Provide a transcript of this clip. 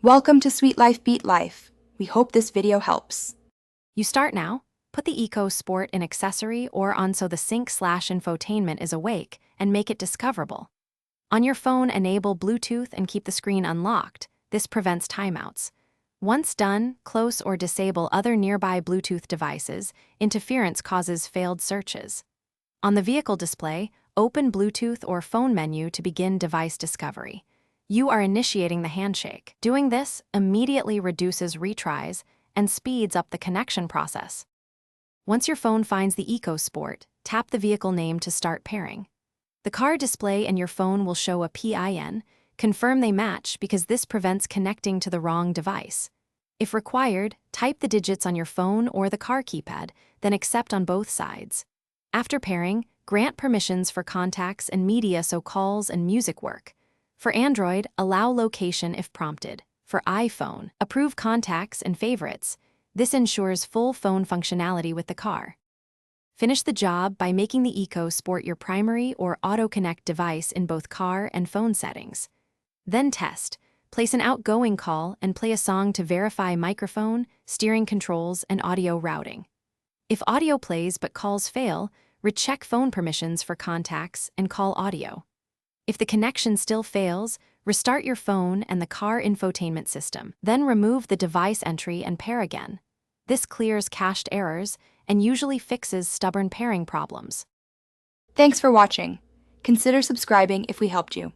Welcome to Sweet Life Beat Life. We hope this video helps. You start now, put the Ecosport in accessory or on so the sync/infotainment is awake and make it discoverable. On your phone, enable Bluetooth and keep the screen unlocked. This prevents timeouts. Once done, close or disable other nearby Bluetooth devices. Interference causes failed searches. On the vehicle display, open Bluetooth or phone menu to begin device discovery. You are initiating the handshake. Doing this immediately reduces retries and speeds up the connection process. Once your phone finds the Ecosport, tap the vehicle name to start pairing. The car display and your phone will show a PIN. Confirm they match because this prevents connecting to the wrong device. If required, type the digits on your phone or the car keypad, then accept on both sides. After pairing, grant permissions for contacts and media so calls and music work. For Android, allow location if prompted. For iPhone, approve contacts and favorites. This ensures full phone functionality with the car. Finish the job by making the Ecosport your primary or auto-connect device in both car and phone settings. Then test. Place an outgoing call and play a song to verify microphone, steering controls, and audio routing. If audio plays but calls fail, recheck phone permissions for contacts and call audio. If the connection still fails, restart your phone and the car infotainment system. Then remove the device entry and pair again. This clears cached errors and usually fixes stubborn pairing problems. Thanks for watching. Consider subscribing if we helped you.